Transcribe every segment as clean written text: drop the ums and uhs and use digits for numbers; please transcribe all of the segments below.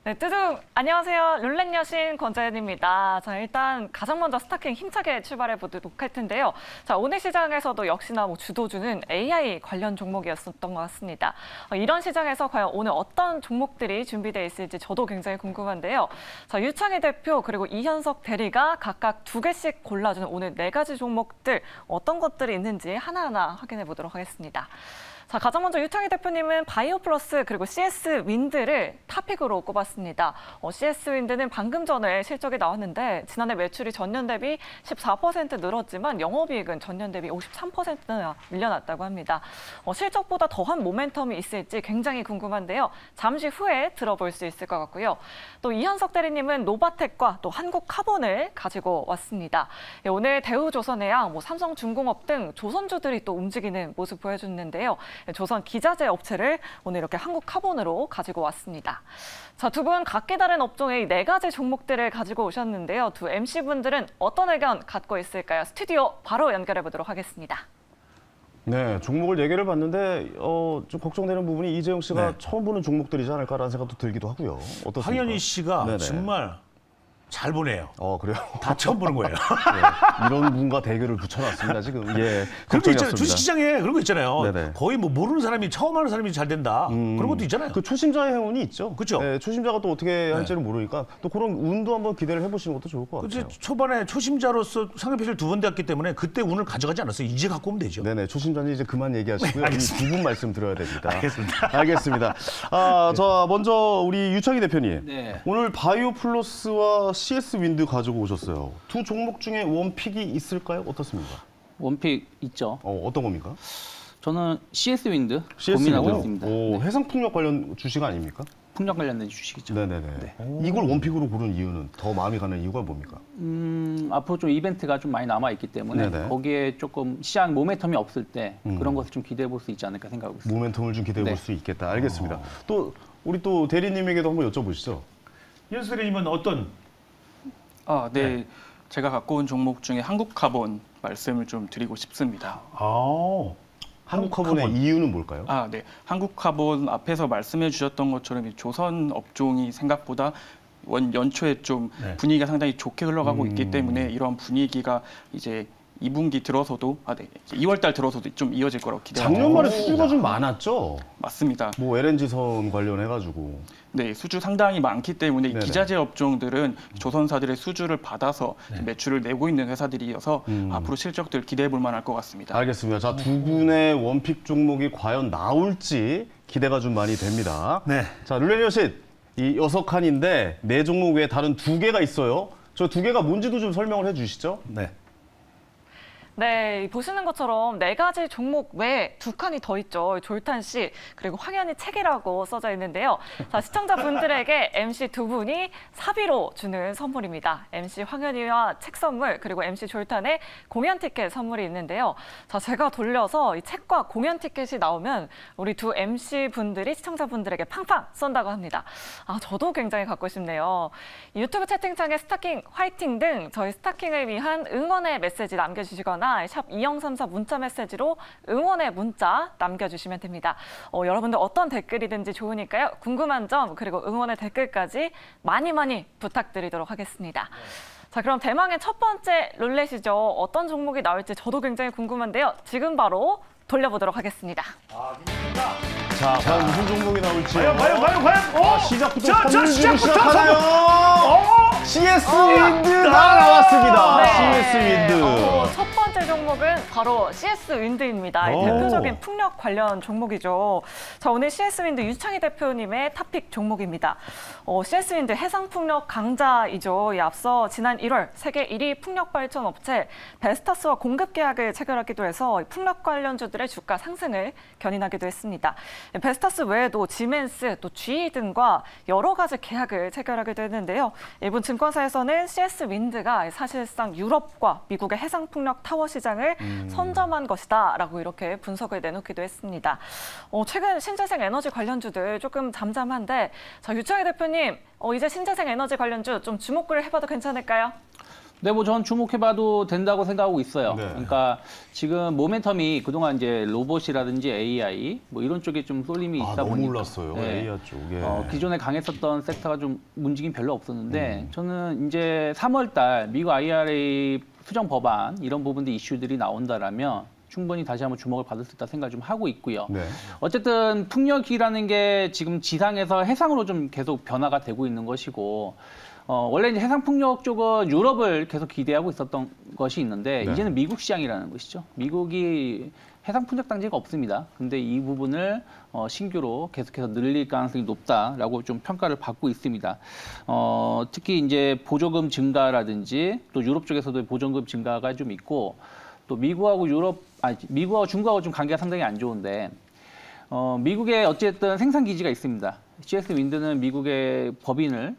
네, 안녕하세요. 룰렛 여신 권자연입니다. 자, 일단 가장 먼저 스타킹 힘차게 출발해 보도록 할 텐데요. 자, 오늘 시장에서도 역시나 주도주는 AI 관련 종목이었던 것 같습니다. 이런 시장에서 과연 오늘 어떤 종목들이 준비되어 있을지 저도 굉장히 궁금한데요. 자, 유창희 대표 그리고 이현석 대리가 각각 2개씩 골라주는 오늘 4가지 종목들 어떤 것들이 있는지 하나하나 확인해 보도록 하겠습니다. 자, 가장 먼저 유창희 대표님은 바이오플러스 그리고 CS 윈드를 탑픽으로 꼽았습니다. CS 윈드는 방금 전에 실적이 나왔는데 지난해 매출이 전년 대비 14% 늘었지만 영업이익은 전년 대비 53%나 밀려났다고 합니다. 실적보다 더한 모멘텀이 있을지 굉장히 궁금한데요. 잠시 후에 들어볼 수 있을 것 같고요. 또 이현석 대리님은 노바텍과 또 한국카본을 가지고 왔습니다. 오늘 대우조선해양, 삼성중공업 등 조선주들이 또 움직이는 모습 보여줬는데요. 조선 기자재 업체를 오늘 이렇게 한국카본으로 가지고 왔습니다. 자, 두 분 각기 다른 업종의 4가지 종목들을 가지고 오셨는데요. 두 MC분들은 어떤 의견 갖고 있을까요? 스튜디오 바로 연결해 보도록 하겠습니다. 네, 종목을 4개를 봤는데 좀 걱정되는 부분이 이재용 씨가 처음 보는 종목들이지 않을까라는 생각도 들기도 하고요. 어떻습니까? 황현희 씨가 네네. 정말 잘 보네요. 그래요? 다 처음 보는 거예요. 네, 이런 분과 대결을 붙여놨습니다, 지금. 예, 그런 거 있잖아요. 걱정이었습니다. 주식시장에 그런 거 있잖아요. 네네. 거의 모르는 사람이 처음 하는 사람이 잘 된다. 그런 것도 있잖아요. 그 초심자의 행운이 있죠. 그렇죠. 네, 초심자가 또 어떻게 할지는 모르니까 또 그런 운도 한번 기대를 해보시는 것도 좋을 것 같아요. 초반에 초심자로서 상해패를 2번 됐기 때문에 그때 운을 가져가지 않았어요. 이제 갖고 오면 되죠. 네네, 초심자는 이제 그만 얘기하시고요. 이 두 분 말씀 들어야 됩니다. 알겠습니다. 알겠습니다. 자, 먼저 우리 유창희 대표님. 네. 오늘 바이오플러스와 CS 윈드 가지고 오셨어요. 두 종목 중에 원픽이 있을까요? 어떻습니까? 원픽 있죠. 어떤 겁니까? 저는 CS 윈드 CS 고민하고 윈드? 있습니다. 해상풍력 관련 주식 아닙니까? 풍력 관련된 주식이죠. 네네네. 이걸 원픽으로 고른 이유는, 더 마음이 가는 이유가 뭡니까? 앞으로 좀 이벤트가 좀 많이 남아 있기 때문에 네네. 거기에 조금 시장 모멘텀이 없을 때 그런 것을 좀 기대해 볼 수 있지 않을까 생각하고 있습니다. 모멘텀을 좀 기대해 볼 네. 수 있겠다. 알겠습니다. 또 우리 또 대리님에게도 한번 여쭤보시죠. 이현수 대리님은 어떤? 네. 제가 갖고 온 종목 중에 한국카본 말씀을 좀 드리고 싶습니다. 한국카본의 이유는 뭘까요? 네. 한국카본 앞에서 말씀해 주셨던 것처럼 이 조선 업종이 생각보다 연초에 좀 분위기가 상당히 좋게 흘러가고 있기 때문에 이런 분위기가 이제 2분기 들어서도 2월달 들어서도 좀 이어질 거라고 기대합니다. 작년 말에 수주가 좀 많았죠? 맞습니다. 뭐 LNG선 관련해가지고. 네, 수주 상당히 많기 때문에 이 네네. 기자재 업종들은 조선사들의 수주를 받아서 매출을 내고 있는 회사들이어서 앞으로 실적들 기대해 볼 만할 것 같습니다. 알겠습니다. 자, 두 분의 원픽 종목이 과연 나올지 기대가 좀 많이 됩니다. 네. 자, 룰렛 여신, 이 6칸인데 4종목 외에 다른 2개가 있어요. 저 2개가 뭔지도 좀 설명을 해주시죠. 네. 네, 보시는 것처럼 4가지 종목 외에 2칸이 더 있죠. 졸탄 씨 그리고 황현희 책이라고 써져 있는데요. 자, 시청자분들에게 MC 두 분이 사비로 주는 선물입니다. MC 황현희와 책 선물 그리고 MC 졸탄의 공연 티켓 선물이 있는데요. 자, 제가 돌려서 이 책과 공연 티켓이 나오면 우리 두 MC 분들이 시청자분들에게 팡팡 쏜다고 합니다. 저도 굉장히 갖고 싶네요. 유튜브 채팅창에 스타킹 화이팅 등 저희 스타킹을 위한 응원의 메시지 남겨주시거나 샵 2034 문자 메시지로 응원의 문자 남겨주시면 됩니다. 여러분들 어떤 댓글이든지 좋으니까요. 궁금한 점 그리고 응원의 댓글까지 많이 부탁드리도록 하겠습니다. 자, 그럼 대망의 첫 번째 룰렛이죠. 어떤 종목이 나올지 저도 굉장히 궁금한데요. 지금 바로 돌려보도록 하겠습니다. 자, 과연 무슨 종목이 나올지. 과연! 시작부터 선물 주고 시작하나요? CS 윈드가 나왔습니다. 네. CS 윈드. 첫 번째 종목은 바로 CS 윈드입니다. 대표적인 풍력 관련 종목이죠. 자, 오늘 CS 윈드 유창희 대표님의 탑픽 종목입니다. CS 윈드 해상풍력 강자이죠. 앞서 지난 1월 세계 1위 풍력발전 업체 베스타스와 공급 계약을 체결하기도 해서 풍력 관련주들의 주가 상승을 견인하기도 했습니다. 베스타스 외에도 지멘스, 또 GE 등과 여러 가지 계약을 체결하기도 했는데요. 일본 증권사에서는 CS 윈드가 사실상 유럽과 미국의 해상풍력 타워 시장을 선점한 것이다라고 이렇게 분석을 내놓기도 했습니다. 최근 신재생 에너지 관련주들 조금 잠잠한데, 자, 유창희 대표님, 이제 신재생 에너지 관련주 좀 주목을 해봐도 괜찮을까요? 네, 뭐 전 주목해봐도 된다고 생각하고 있어요. 네. 그러니까 지금 모멘텀이 그동안 이제 로봇이라든지 AI 뭐 이런 쪽에 좀 쏠림이 있다 너무 보니까 올랐어요. 네. AI 쪽에. 기존에 강했었던 섹터가 좀 움직임 별로 없었는데 저는 이제 3월달 미국 IRA 수정 법안 이런 부분들 이슈들이 나온다라면 충분히 다시 한번 주목을 받을 수 있다 생각을 좀 하고 있고요. 네. 어쨌든 풍력이라는 게 지금 지상에서 해상으로 좀 계속 변화가 되고 있는 것이고 원래 이제 해상 풍력 쪽은 유럽을 계속 기대하고 있었던 것이 있는데 네. 이제는 미국 시장이라는 것이죠. 미국이 해상 풍력 단지가 없습니다. 근데 이 부분을 신규로 계속해서 늘릴 가능성이 높다라고 좀 평가를 받고 있습니다. 특히 이제 보조금 증가라든지 또 유럽 쪽에서도 보조금 증가가 좀 있고 또 미국하고 미국하고 중국하고 좀 관계가 상당히 안 좋은데 미국에 어쨌든 생산 기지가 있습니다. CS 윈드는 미국의 법인을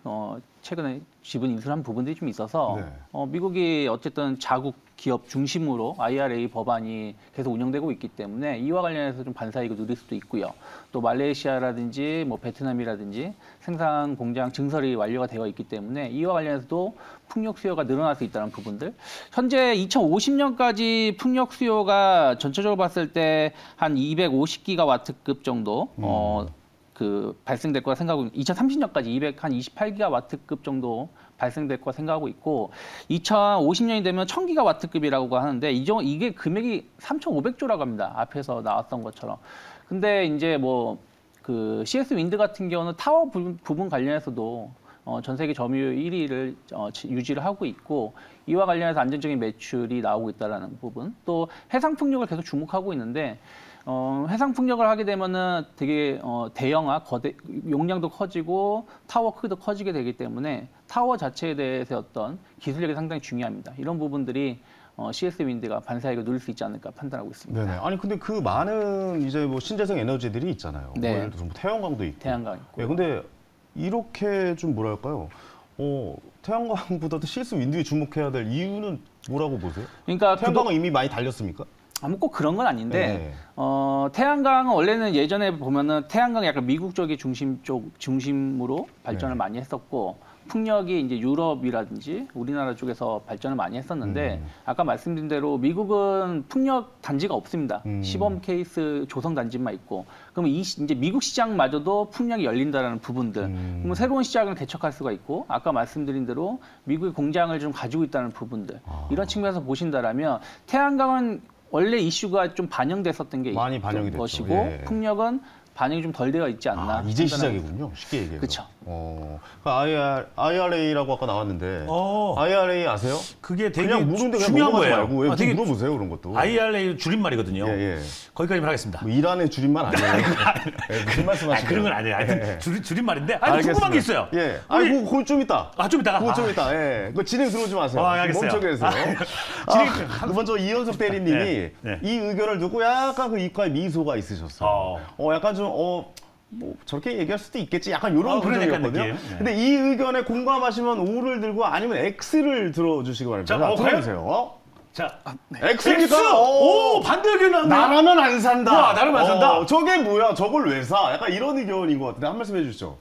최근에 지분 인수한 부분들이 좀 있어서 네. 미국이 어쨌든 자국 기업 중심으로 IRA 법안이 계속 운영되고 있기 때문에 이와 관련해서 좀 반사이익을 누릴 수도 있고요. 또 말레이시아라든지 뭐 베트남이라든지 생산 공장 증설이 완료가 되어 있기 때문에 이와 관련해서도 풍력 수요가 늘어날 수 있다는 부분들. 현재 2050년까지 풍력 수요가 전체적으로 봤을 때 한 250기가와트급 정도 발생될 거라 생각하고 2030년까지 한 28기가와트급 정도 발생될 거라 생각하고 있고 2050년이 되면 1000기가와트급이라고 하는데 이게 금액이 3,500조라고 합니다. 앞에서 나왔던 것처럼. 근데 이제 CS 윈드 같은 경우는 타워 부분 관련해서도 전 세계 점유율 1위를 유지를 하고 있고 이와 관련해서 안정적인 매출이 나오고 있다는 부분 또 해상 풍력을 계속 주목하고 있는데 해상 풍력을 하게 되면은 되게 대형화, 용량도 커지고 타워 크기도 커지게 되기 때문에 타워 자체에 대해서 어떤 기술력이 상당히 중요합니다. 이런 부분들이 CS 윈드가 반사이익을 누릴 수 있지 않을까 판단하고 있습니다. 네네. 아니 근데 그 많은 이제 신재생 에너지들이 있잖아요. 네. 예를 들어서 태양광도 있고. 태양광 있고. 네, 근데 이렇게 좀 뭐랄까요? 태양광보다도 CS 윈드에 주목해야 될 이유는 뭐라고 보세요? 그러니까 태양광은 이미 많이 달렸습니까? 꼭 그런 건 아닌데 네. 태양광은 원래는 예전에 보면은 태양광이 약간 미국 쪽이 중심으로 발전을 많이 했었고 풍력이 이제 유럽이라든지 우리나라 쪽에서 발전을 많이 했었는데 아까 말씀드린 대로 미국은 풍력 단지가 없습니다. 시범 케이스 조성 단지만 있고 그러면 이제 미국 시장마저도 풍력이 열린다라는 부분들 그러면 새로운 시장을 개척할 수가 있고 아까 말씀드린 대로 미국의 공장을 좀 가지고 있다는 부분들 이런 측면에서 보신다라면 태양광은 원래 이슈가 좀 반영됐었던 게 많이 반영이 있던 됐죠. 것이고 예. 풍력은 반영이 좀 덜 되어 있지 않나. 이제 시작이군요. 쉽게 얘기해서. 그렇죠. IRA라고 아까 나왔는데 어. IRA 아세요? 그게 되게 그냥 모르는데 그냥 중요한 넘어가지 거예요. 말고 왜 되게 물어보세요 그런 것도. IRA 줄임말이거든요. 예. 거기까지만 하겠습니다. 뭐 일하는 줄임말 아니에요. 무슨 말씀하시는 그런 건 아니에요. 하여튼 예. 줄임말인데 알겠습니다. 궁금한 게 있어요. 예. 우리- 그거 좀 있다. 좀 이따가. 그거 좀 있다. 예. 그 진행 들어오지 마세요. 알겠어요. 멈춰 계세요. 먼저 이현석 대리님이 네. 이 의견을 듣고 약간 그 입가에 미소가 있으셨어요. 약간 좀 뭐 저렇게 얘기할 수도 있겠지. 약간 이런 그런 약간 표정이었거든요. 느낌. 네. 근데 이 의견에 공감하시면 O를 들고 아니면 X를 들어주시기 바랍니다. 자, 들어주세요. 자, X입니까? X! 오, 반대 의견 나왔네. 나라면 안 산다. 와, 나라면 안 산다. 저게 뭐야? 저걸 왜 사? 약간 이런 의견인 것 같은데 한 말씀 해주시죠.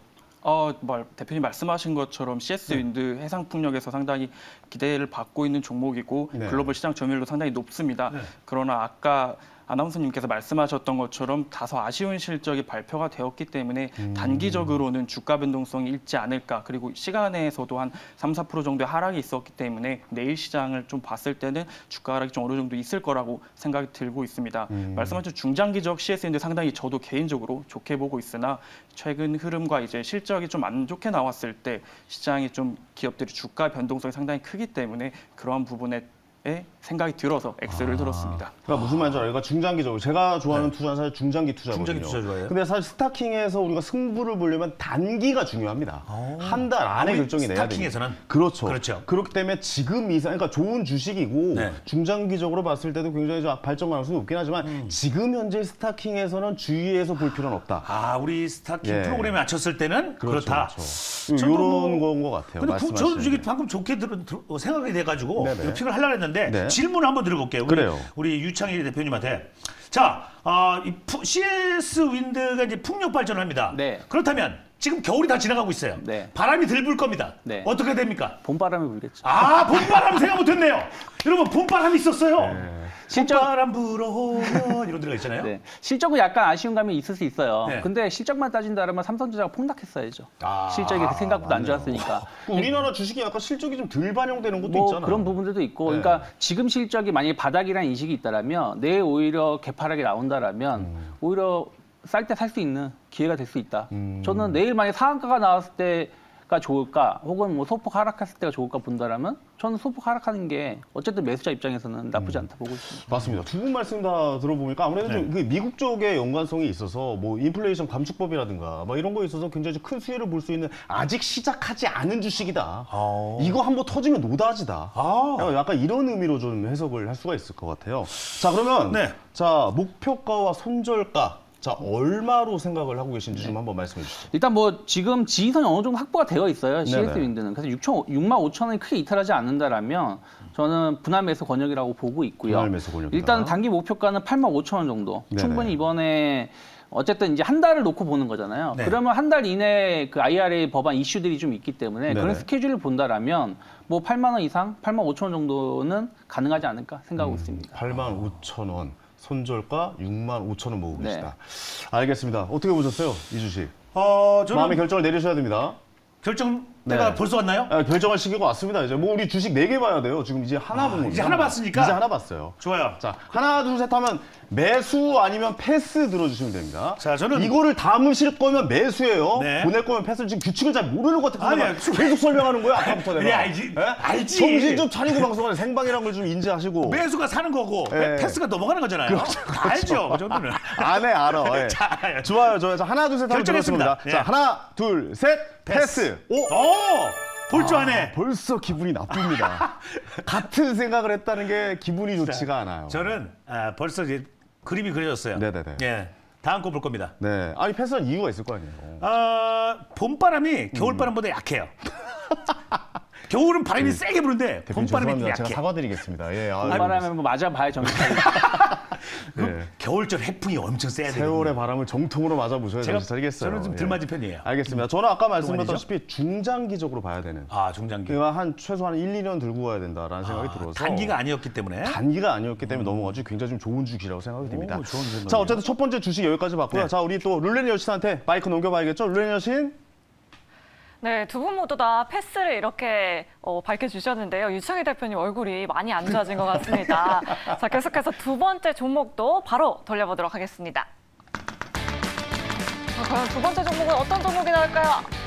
대표님 말씀하신 것처럼 CS 윈드 해상 풍력에서 상당히 기대를 받고 있는 종목이고 네. 글로벌 시장 점유율도 상당히 높습니다. 그러나 아까 아나운서님께서 말씀하셨던 것처럼 다소 아쉬운 실적이 발표가 되었기 때문에 단기적으로는 주가 변동성이 있지 않을까. 그리고 시간에서도 한 3, 4% 정도의 하락이 있었기 때문에 내일 시장을 좀 봤을 때는 주가 하락이 좀 어느 정도 있을 거라고 생각이 들고 있습니다. 말씀하신 중장기적 CS인데 상당히 저도 개인적으로 좋게 보고 있으나 최근 흐름과 이제 실적이 좀 안 좋게 나왔을 때 시장이 좀 기업들이 주가 변동성이 상당히 크기 때문에 그러한 부분에 생각이 들어서 X를 들었습니다. 그러니까 무슨 말인지 알아요? 그러니까 중장기적으로 제가 좋아하는 투자는 사실 중장기 투자거든요. 중장기 투자 좋아해요? 근데 사실 스타킹에서 우리가 승부를 보려면 단기가 중요합니다. 한 달 안에 결정이 내야 돼요. 스타킹에서는? 그렇죠. 그렇죠. 그렇기 때문에 지금 이상 그러니까 좋은 주식이고 네. 중장기적으로 봤을 때도 굉장히 발전 가능성이 높긴 하지만 지금 현재 스타킹에서는 주의해서 볼 필요는 없다. 우리 스타킹 예. 프로그램에 맞췄을 때는 그렇죠, 그렇다. 그렇죠. 저도 이런 건 것 같아요. 근데 말씀하시는 저도 이게 게. 방금 좋게 생각이 돼가지고 네네. 픽을 하려고 했는데 네. 질문을 한번 드려볼게요. 그래요. 우리 유창일 대표님한테. 자, CS 윈드가 이제 풍력 발전을 합니다. 네. 그렇다면 지금 겨울이 다 지나가고 있어요. 네. 바람이 들 불 겁니다. 네. 어떻게 됩니까? 봄바람이 불겠죠. 아, 봄바람 생각 못했네요. 여러분, 봄바람이 있었어요. 실적- 봄바람 불어오면 이런 데가 있잖아요. 네. 실적은 약간 아쉬운 감이 있을 수 있어요. 네. 근데 실적만 따진다면 삼성전자가 폭락했어야죠. 아, 실적이 생각보다 안 맞네요. 좋았으니까. 우리나라 주식이 약간 실적이 좀 덜 반영되는 것도 뭐 있잖아요. 그런 부분들도 있고, 네. 그러니까 지금 실적이 만약에 바닥이라는 인식이 있다라면 내일 오히려 개파락이 나온다라면 오히려 쌀 때 살 수 있는 기회가 될 수 있다. 저는 내일 만약에 상한가가 나왔을 때가 좋을까, 혹은 뭐 소폭 하락했을 때가 좋을까 본다라면 저는 소폭 하락하는 게 어쨌든 매수자 입장에서는 나쁘지 않다 보고 있습니다. 맞습니다. 두 분 말씀 다 들어보니까 아무래도 네. 좀 그 미국 쪽의 연관성이 있어서 뭐 인플레이션 감축법이라든가 뭐 이런 거에 있어서 굉장히 큰 수혜를 볼 수 있는 아직 시작하지 않은 주식이다. 이거 한번 터지면 노다지다. 약간 이런 의미로 좀 해석을 할 수가 있을 것 같아요. 자, 그러면 네. 자, 목표가와 손절가 자, 얼마로 생각을 하고 계신지 좀 한번 말씀해 주시죠. 일단 뭐 지금 지지선이 어느 정도 확보가 되어 있어요. CS 네네. 윈드는. 그래서 6만 5천 원이 크게 이탈하지 않는다라면 저는 분할 매수 권역이라고 보고 있고요. 분할 매수 권역이다. 일단 단기 목표가는 8만 5천 원 정도. 네네. 충분히 이번에 어쨌든 이제 한 달을 놓고 보는 거잖아요. 네. 그러면 한 달 이내에 그 IRA 법안 이슈들이 좀 있기 때문에 네네. 그런 스케줄을 본다라면 뭐 8만 원 이상, 8만 5천 원 정도는 가능하지 않을까 생각하고 있습니다. 8만 5천 원, 손절가 6만 5천 원 보고 네. 계시다. 알겠습니다. 어떻게 보셨어요, 이 주식? 저는 마음의 결정을 내리셔야 됩니다. 결정 때가 네. 벌써 왔나요? 결정할 시기가 왔습니다. 이제 뭐 우리 주식 4개 봐야 돼요. 지금 이제 하나 본 겁니다. 이제 하나 봤으니까? 이제 하나 봤어요. 좋아요. 자, 하나, 둘, 셋 하면 매수 아니면 패스 들어주시면 됩니다. 자, 저는- 이거를 담으실 거면 매수예요. 네. 보낼 거면 패스. 지금 규칙을 잘 모르는 것 같아서 아니야. 내가 계속 설명하는 거야, 아까부터 내가. 네, 알지. 예? 알지. 정신 좀 차리고 방송하는 생방이라는 걸 좀 인지하시고. 매수가 사는 거고 네. 패스가 넘어가는 거잖아요. 다 알죠, 그 정도는. 안 해, 알아. 예. 자, 좋아요, 좋아요. 자, 하나, 둘, 셋 하면 결정했습니다. 들어갔습니다. 자, 예. 하나, 둘, 셋, 패스. 오! 볼 줄 아네. 벌써 기분이 나쁩니다. 같은 생각을 했다는 게 기분이 좋지가 않아요. 저는 벌써 이제 그림이 그려졌어요. 네네네. 예, 다음 거 볼 겁니다. 네. 아니, 패스한 이유가 있을 거 아니에요. 봄바람이 겨울바람보다 약해요. 겨울은 바람이 세게 부는데 대표님 봄바람이 좀 죄송합니다. 약해. 제가 사과드리겠습니다. 예. 바람에 뭐 맞아봐야 정신 예. 겨울철 해풍이 엄청 세야 돼요. 세월의 바람을 정통으로 맞아보셔야 제가- 정신 차리겠어요. 저는 좀 덜 맞은 편이에요. 알겠습니다. 저는 아까 동안이죠? 말씀드렸다시피 중장기적으로 봐야 되는. 중장기. 그러니까 한 최소한 1, 2년 들고 가야 된다라는 생각이 들어서. 단기가 아니었기 때문에. 단기가 아니었기 때문에 넘어가지 굉장히 좀 좋은 주식이라고 생각이 듭니다. 좋은 생각이네요. 자, 어쨌든 첫 번째 주식 여기까지 봤고요. 네. 자, 우리 또 룰렛 여신한테 마이크 넘겨봐야겠죠? 룰렛 여신. 네, 두 분 모두 다 패스를 이렇게 밝혀주셨는데요. 유창희 대표님 얼굴이 많이 안 좋아진 것 같습니다. 자, 계속해서 두 번째 종목도 바로 돌려보도록 하겠습니다. 자, 과연 두 번째 종목은 어떤 종목이 나올까요?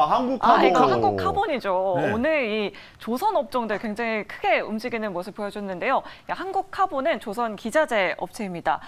한국카본. 이거 한국카본이죠. 네. 오늘 이 조선 업종들 굉장히 크게 움직이는 모습 보여줬는데요. 한국카본은 조선 기자재 업체입니다.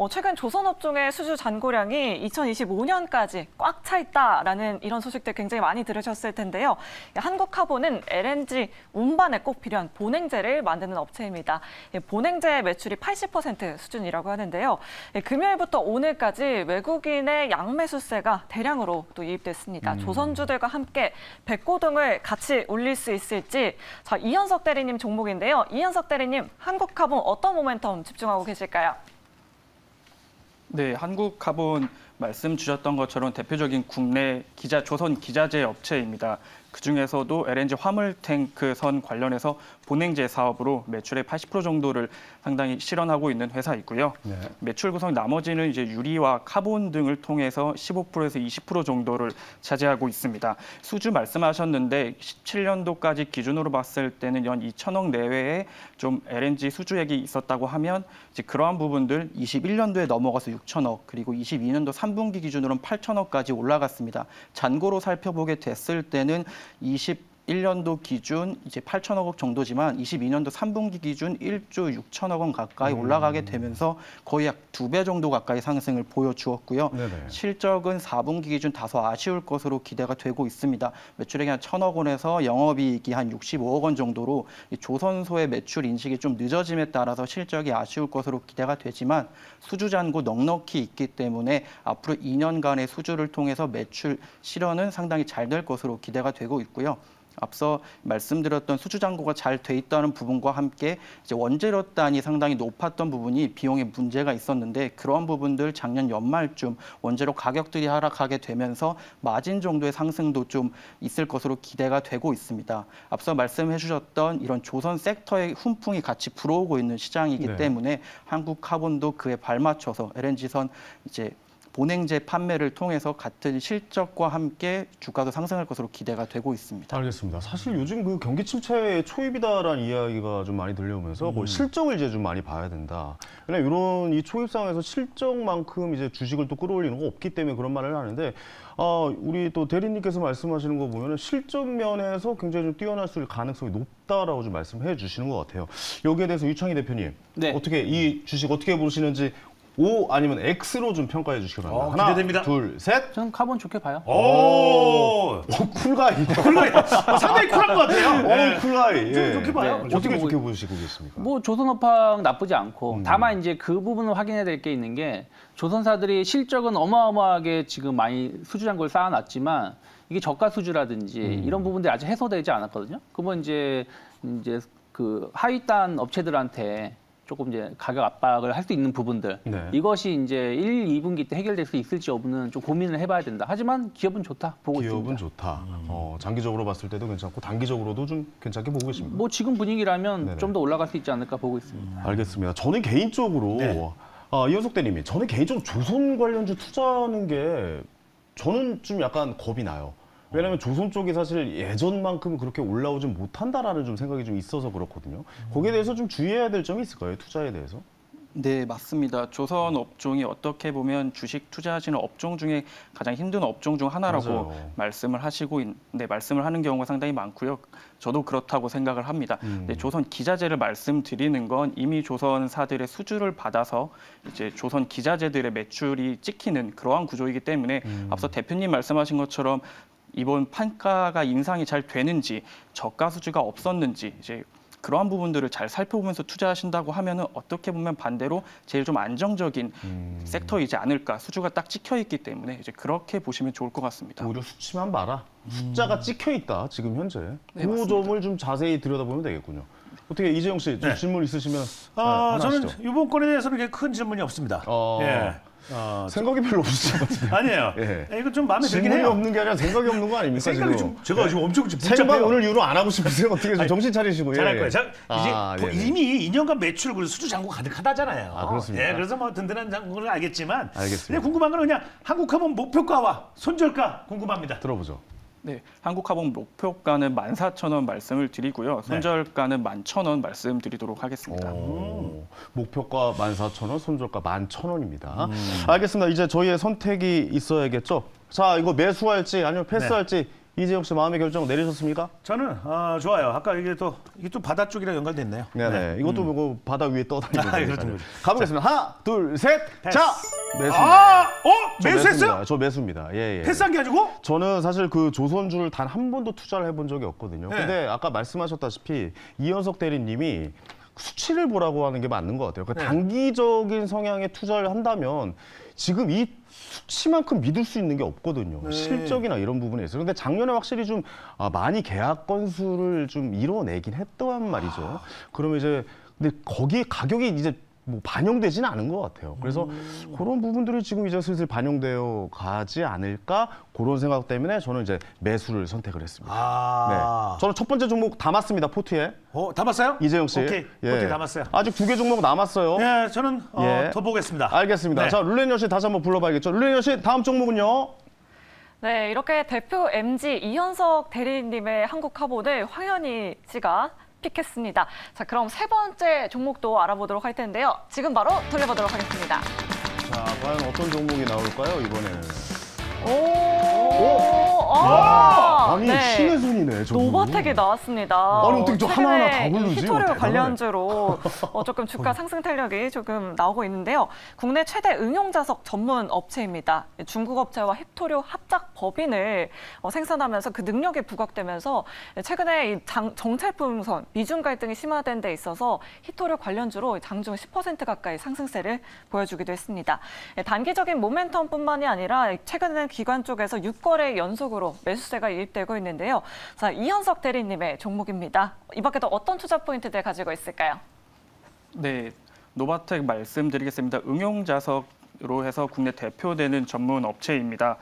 최근 조선 업종의 수주 잔고량이 2025년까지 꽉 차 있다라는 이런 소식들 굉장히 많이 들으셨을 텐데요. 한국카본은 LNG 운반에 꼭 필요한 본행제를 만드는 업체입니다. 본행제 매출이 80% 수준이라고 하는데요. 금요일부터 오늘까지 외국인의 양매수세가 대량으로 또 유입됐습니다. 조선주들과 함께 백고등을 같이 올릴 수 있을지. 자, 이현석 대리님 종목인데요. 이현석 대리님, 한국카본 어떤 모멘텀 집중하고 계실까요? 네, 한국카본 말씀 주셨던 것처럼 대표적인 국내 조선 기자재 업체입니다. 그중에서도 LNG 화물탱크선 관련해서 본행제 사업으로 매출의 80% 정도를 상당히 실현하고 있는 회사이고요. 네. 매출 구성 나머지는 이제 유리와 카본 등을 통해서 15%에서 20% 정도를 차지하고 있습니다. 수주 말씀하셨는데 17년도까지 기준으로 봤을 때는 연 2천억 내외에 좀 LNG 수주액이 있었다고 하면 이제 그러한 부분들 21년도에 넘어가서 6천억 그리고 22년도 3분기 기준으로는 8천억까지 올라갔습니다. 잔고로 살펴보게 됐을 때는 21년도 기준 이제 8천억 정도지만 22년도 3분기 기준 1조 6천억 원 가까이 올라가게 되면서 거의 약 2배 정도 가까이 상승을 보여주었고요. 네네. 실적은 4분기 기준 다소 아쉬울 것으로 기대가 되고 있습니다. 매출액이 한 1,000억 원에서 영업이익이 한 65억 원 정도로 이 조선소의 매출 인식이 좀 늦어짐에 따라서 실적이 아쉬울 것으로 기대가 되지만 수주 잔고 넉넉히 있기 때문에 앞으로 2년간의 수주를 통해서 매출 실현은 상당히 잘 될 것으로 기대가 되고 있고요. 앞서 말씀드렸던 수주 잔고가 잘 돼 있다는 부분과 함께 이제 원재료단이 상당히 높았던 부분이 비용에 문제가 있었는데 그러한 부분들 작년 연말쯤 원재료 가격들이 하락하게 되면서 마진 정도의 상승도 좀 있을 것으로 기대가 되고 있습니다. 앞서 말씀해 주셨던 이런 조선 섹터의 훈풍이 같이 불어오고 있는 시장이기 네. 때문에 한국카본도 그에 발맞춰서 LNG선 이제 본행제 판매를 통해서 같은 실적과 함께 주가도 상승할 것으로 기대가 되고 있습니다. 알겠습니다. 사실 요즘 그 경기 침체의 초입이다라는 이야기가 좀 많이 들려오면서 그 실적을 이제 좀 많이 봐야 된다. 그냥 이런 이 초입 상황에서 실적만큼 이제 주식을 또 끌어올리는 거 없기 때문에 그런 말을 하는데 우리 또 대리님께서 말씀하시는 거 보면은 실적 면에서 굉장히 좀 뛰어날 수 있을 가능성이 높다라고 좀 말씀해 주시는 것 같아요. 여기에 대해서 유창희 대표님 네. 어떻게 이 주식 어떻게 보시는지 O 아니면 X로 좀 평가해 주시기 바랍니다. 하나, 기대됩니다. 둘, 셋. 저는 카본 좋게 봐요. 오, 쿨가이. 상당히 쿨한 것 같아요. 쿨가이. 좀 좋게 봐요. 네. 어떻게 뭐- 좋게 보시고 계십니까? 뭐 조선업황 나쁘지 않고 다만 이제 그 부분을 확인해야 될 게 있는 게 조선사들이 실적은 어마어마하게 지금 많이 수주 잔고를 쌓아놨지만 이게 저가 수주라든지 이런 부분들이 아직 해소되지 않았거든요. 그러면 이제 그 하위단 업체들한테 조금 이제 가격 압박을 할 수 있는 부분들 네. 이것이 이제 1, 2분기 때 해결될 수 있을지 여부는 좀 고민을 해봐야 된다. 하지만 기업은 좋다 보고 기업은 있습니다. 좋다. 장기적으로 봤을 때도 괜찮고 단기적으로도 좀 괜찮게 보고 계십니다. 뭐 지금 분위기라면 네네. 좀 더 올라갈 수 있지 않을까 보고 있습니다. 알겠습니다. 저는 개인적으로 네. 이현석 대리님, 저는 개인적으로 조선 관련주 투자하는 게 저는 좀 약간 겁이 나요. 왜냐하면 조선 쪽이 사실 예전만큼 그렇게 올라오진 못한다라는 좀 생각이 좀 있어서 그렇거든요. 거기에 대해서 좀 주의해야 될 점이 있을까요? 투자에 대해서? 네, 맞습니다. 조선 업종이 어떻게 보면 주식 투자하시는 업종 중에 가장 힘든 업종 중 하나라고 맞아요. 말씀을 하시고 말씀을 하는 경우가 상당히 많고요. 저도 그렇다고 생각을 합니다. 네, 조선 기자재를 말씀드리는 건 이미 조선사들의 수주를 받아서 이제 조선 기자재들의 매출이 찍히는 그러한 구조이기 때문에 앞서 대표님 말씀하신 것처럼 이번 판가가 인상이 잘 되는지 저가 수주가 없었는지 이제 그러한 부분들을 잘 살펴보면서 투자하신다고 하면은 어떻게 보면 반대로 제일 좀 안정적인 섹터이지 않을까. 수주가 딱 찍혀 있기 때문에 이제 그렇게 보시면 좋을 것 같습니다. 오히려 수치만 봐라. 숫자가 찍혀 있다. 지금 현재. 네, 그 맞습니다. 점을 좀 자세히 들여다보면 되겠군요. 어떻게 이재용 씨 좀 네. 질문 있으시면 하나 저는 하시죠. 이번 건에 대해서는 그렇게 큰 질문이 없습니다. 예. 생각이 별로 없으신 것 같은데. 아니에요. 예. 이거 좀 마음에 들긴 질문이 해요. 없는 게 아니라 생각이 없는 거 아닙니까? 생각이 지금? 좀 제가 지금 엄청 생방 복잡해요. 오늘 이후로 안 하고 싶으세요? 어떻게 좀 아니, 정신 차리시고. 잘할 예, 거예요. 예. 이제 네네. 이미 2년간 매출 그리고 수주 잔고 가득하다잖아요. 그렇습니까? 예, 그래서 뭐 든든한 잔고는 알겠지만 알겠습니다. 근데 궁금한 건 그냥 한국하면 목표가와 손절가 궁금합니다. 들어보죠. 네, 한국화본 목표가는 14,000원 말씀을 드리고요. 손절가는 11,000원 말씀드리도록 하겠습니다. 목표가 14,000원, 손절가 11,000원입니다. 알겠습니다. 이제 저희의 선택이 있어야겠죠. 자, 이거 매수할지 아니면 패스할지 이재용 씨 마음의 결정 내리셨습니까? 저는 좋아요. 아까 이게 또 바다 쪽이랑 연관돼 있네요. 네네. 이것도 뭐 바다 위에 떠다니는 그렇죠, 거니까요. 그렇죠. 가보겠습니다. 하나, 둘, 셋. 패스. 자, 매수입니다. 저 매수했어요? 저 매수입니다. 예, 예. 패스한 게 아니고? 저는 사실 그 조선주를 단 한 번도 투자를 해본 적이 없거든요. 네. 근데 아까 말씀하셨다시피 이현석 대리님이 수치를 보라고 하는 게 맞는 것 같아요. 그러니까 네. 단기적인 성향의 투자를 한다면 지금 이 수치만큼 믿을 수 있는 게 없거든요. 네. 실적이나 이런 부분에 있어요. 근데 작년에 확실히 좀 많이 계약 건수를 좀 이뤄내긴 했단 말이죠. 그러면 이제 근데 거기에 가격이 이제 뭐 반영되지는 않은 것 같아요. 그래서 그런 부분들이 지금 이제 슬슬 반영되어 가지 않을까 그런 생각 때문에 저는 이제 매수를 선택을 했습니다. 네. 저는 첫 번째 종목 담았습니다. 포트에 담았어요? 이재용 씨. 오케이. 포트에 담았어요. 아직 2개 종목 남았어요. 예, 저는 예. 더 보겠습니다. 알겠습니다. 네. 자, 룰렛 여신 다시 한번 불러봐야겠죠. 룰렛 여신 다음 종목은요. 네, 이렇게 대표 MG 이현석 대리님의 한국카본을 황현희 씨가 픽했습니다. 자, 그럼 세 번째 종목도 알아보도록 할 텐데요. 지금 바로 돌려보도록 하겠습니다. 자, 과연 어떤 종목이 나올까요, 이번에는? 아니, 네. 신의 손이네, 저거. 노바텍이 나왔습니다. 아니, 어떻게 저 하나하나 다 최근에 이 고르지? 히토류 대단하네. 관련주로 조금 주가 상승 탄력이 조금 나오고 있는데요. 국내 최대 응용자석 전문 업체입니다. 중국 업체와 히토류 합작 법인을 생산하면서 그 능력이 부각되면서 최근에 이 정찰풍선 미중 갈등이 심화된 데 있어서 히토류 관련주로 장중 10% 가까이 상승세를 보여주기도 했습니다. 단기적인 모멘텀뿐만이 아니라 최근에는 기관 쪽에서 6거래 연속으로 매수세가 유입되고 있는데요. 텐데요. 자, 이현석 대리님의 종목입니다. 이 밖에도 어떤 투자 포인트들 가지고 있을까요? 네, 노바텍 말씀드리겠습니다. 응용자석으로 해서 국내 대표되는 전문 업체입니다.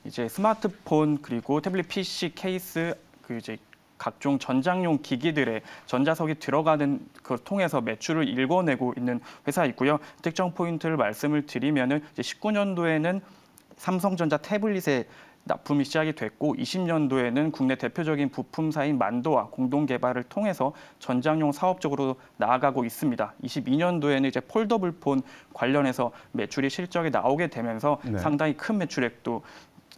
이제 스마트폰 그리고 태블릿 PC 케이스 이제 각종 전장용 기기들의 전자석이 들어가는 걸 통해서 매출을 일궈내고 있는 회사이고요. 특정 포인트를 말씀을 드리면은 이제 19년도에는 삼성전자 태블릿에 납품이 시작이 됐고 20년도에는 국내 대표적인 부품사인 만도와 공동 개발을 통해서 전장용 사업적으로 나아가고 있습니다. 22년도에는 이제 폴더블폰 관련해서 매출이 실적이 나오게 되면서 상당히 큰 매출액도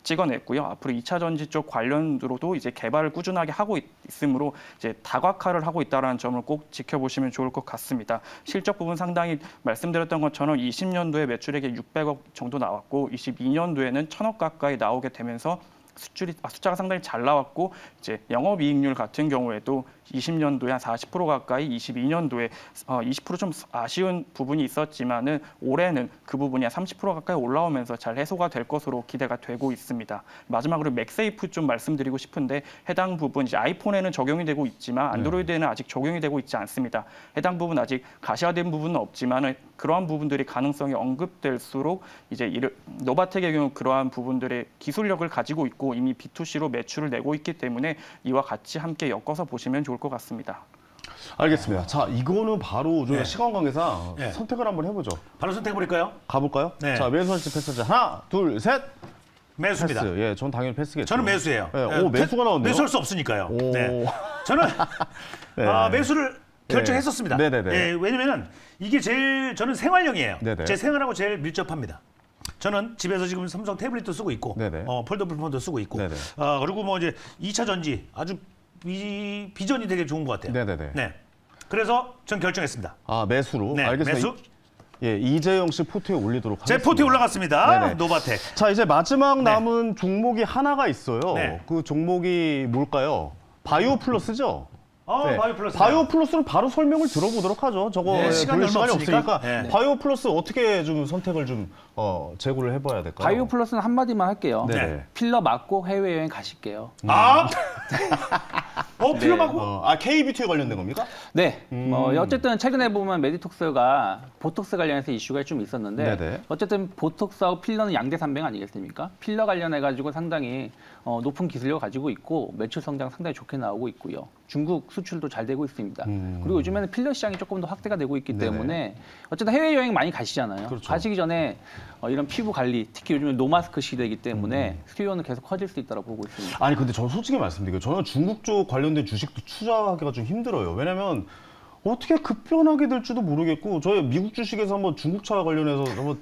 찍어냈고요. 앞으로 2차 전지 쪽 관련으로도 이제 개발을 꾸준하게 하고 있으므로 이제 다각화를 하고 있다는 점을 꼭 지켜보시면 좋을 것 같습니다. 실적 부분 상당히 말씀드렸던 것처럼 20년도에 매출액이 600억 정도 나왔고 22년도에는 1000억 가까이 나오게 되면서 숫자가 상당히 잘 나왔고 이제 영업이익률 같은 경우에도 20년도에 한 40% 가까이, 22년도에 20% 좀 아쉬운 부분이 있었지만은 올해는 그 부분이 한 30% 가까이 올라오면서 잘 해소가 될 것으로 기대가 되고 있습니다. 마지막으로 맥세이프 좀 말씀드리고 싶은데 해당 부분 이제 아이폰에는 적용이 되고 있지만 안드로이드에는 아직 적용이 되고 있지 않습니다. 해당 부분 아직 가시화된 부분은 없지만 그러한 부분들이 가능성이 언급될수록 이제 노바텍의 경우 그러한 부분들의 기술력을 가지고 있고 이미 B2C로 매출을 내고 있기 때문에 이와 같이 함께 엮어서 보시면 좋을 것 같습니다. 알겠습니다. 자, 이거는 바로 저희가 시간 관계상 선택을 한번 해보죠. 바로 선택해버릴까요? 가볼까요? 네. 자, 매수할지 패스할지 하나, 둘, 셋. 매수입니다. 패스. 예, 전 당연히 패스겠죠. 저는 매수예요. 네. 오, 매수가 나왔네요. 매수할 수 없으니까요. 오. 네. 저는 네. 매수를 결정했었습니다. 네네네. 예, 왜냐면은 이게 저는 생활용이에요. 네네. 제 생활하고 제일 밀접합니다. 저는 집에서 지금 삼성 태블릿도 쓰고 있고, 네네. 폴더블 폰도 쓰고 있고, 네네. 그리고 뭐 이제 2차 전지 아주 비전이 되게 좋은 것 같아요. 네네네. 네. 그래서 전 결정했습니다. 아, 매수로. 네, 알겠습니다. 매수. 예, 이재영 씨 포트에 올리도록 제 하겠습니다. 포트에 올라갔습니다. 네네. 노바텍. 자, 이제 마지막 남은 종목이 하나가 있어요. 네. 그 종목이 뭘까요? 바이오 플러스죠? 네. 바이오 플러스. 바이오 플러스는 바로 설명을 들어보도록 하죠. 저거 네, 시간이 돌릴 얼마 시간이 없으니까. 없으니까. 네. 바이오 플러스 어떻게 좀 선택을 좀 제고를 해봐야 될까요? 바이오 플러스는 한마디만 할게요. 네. 필러 맞고 해외여행 가실게요. 필러 맞고? K뷰티에 관련된 겁니까? 네. 어쨌든 최근에 보면 메디톡스가 보톡스 관련해서 이슈가 좀 있었는데 네네. 어쨌든 보톡스하고 필러는 양대 산맥 아니겠습니까? 필러 관련해가지고 상당히 높은 기술력을 가지고 있고 매출 성장 상당히 좋게 나오고 있고요. 중국 수출도 잘 되고 있습니다. 그리고 요즘에는 필러 시장이 조금 더 확대가 되고 있기 때문에 어쨌든 해외여행 많이 가시잖아요. 그렇죠. 가시기 전에 이런 피부 관리, 특히 요즘에 노마스크 시대이기 때문에 수요는 계속 커질 수 있다고 보고 있습니다. 아니 근데 저 솔직히 말씀드리게요. 저는 중국 쪽 관련된 주식도 투자하기가 좀 힘들어요. 왜냐면 어떻게 급변하게 될지도 모르겠고 저희 미국 주식에서 한번 중국차 관련해서 한번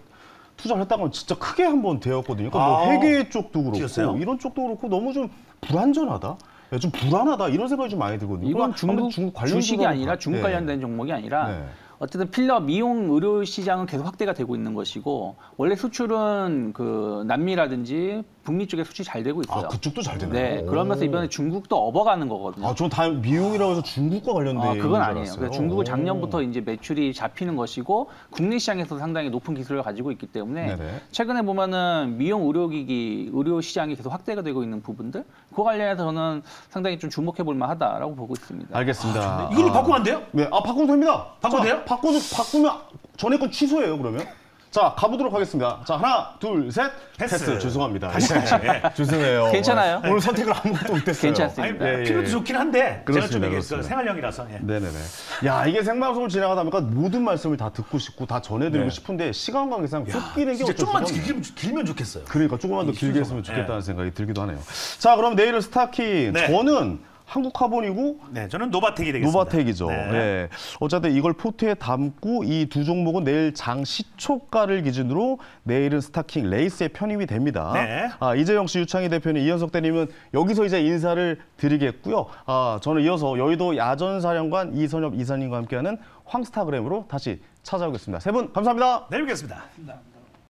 투자를 했다가 진짜 크게 한번 되었거든요. 그러니까 뭐 회계 쪽도 그렇고 튀었어요? 이런 쪽도 그렇고 너무 좀 불안전하다. 좀 불안하다 이런 생각이 좀 많이 들거든요. 이건 그러니까 중국 관련 주식이 아니라 중국 관련된 종목이 아니라 네. 어쨌든 필러 미용 의료 시장은 계속 확대가 되고 있는 것이고 원래 수출은 그 남미라든지 북미 쪽에 수출이 잘 되고 있어요. 그쪽도 잘 되나요? 네, 그러면서 이번에 중국도 업어가는 거거든요. 전 다 미용이라고 해서 중국과 관련된 그건 아니에요. 그러니까 중국은 작년부터 이제 매출이 잡히는 것이고 국내 시장에서 상당히 높은 기술을 가지고 있기 때문에 네네. 최근에 보면은 미용 의료기기, 의료 시장이 계속 확대가 되고 있는 부분들 그 관련해서 저는 상당히 좀 주목해 볼 만하다라고 보고 있습니다. 알겠습니다. 이걸로 바꾸면 안 돼요? 네, 바꿔도 됩니다. 바꿔도 돼요? 바꾸면 전에 건 취소예요, 그러면. 자, 가보도록 하겠습니다. 자, 하나, 둘, 셋. 패스. 죄송합니다. 죄송해요. 괜찮아요. 오늘 선택을 아무것도 못했어요. 괜찮습니다. 아니, 필요도 좋긴 한데 그렇습니다, 제가 좀 이게 그렇습니다. 생활용이라서. 예. 네네네. 야, 이게 생방송을 진행하다 보니까 모든 말씀을 다 듣고 싶고 다 전해드리고 싶은데 시간 관계상 쫓기는 게 진짜 어쩔 좀만 수가 없네요. 길면 좋겠어요. 그러니까 조금만 더 길게 했으면 순서. 좋겠다는 생각이 들기도 하네요. 자, 그럼 내일은 스타킹. 네. 저는 한국카본이고 네, 저는 노바텍이 되겠습니다. 노바텍이죠. 네. 네. 어쨌든 이걸 포트에 담고 이 두 종목은 내일 장 시초가를 기준으로 내일은 스타킹 레이스에 편입이 됩니다. 네. 이재영 씨, 유창희 대표님, 이현석 대님은 여기서 이제 인사를 드리겠고요. 저는 이어서 여의도 야전사령관 이선엽 이사님과 함께하는 황스타그램으로 다시 찾아오겠습니다. 세 분 감사합니다. 내일 뵙겠습니다.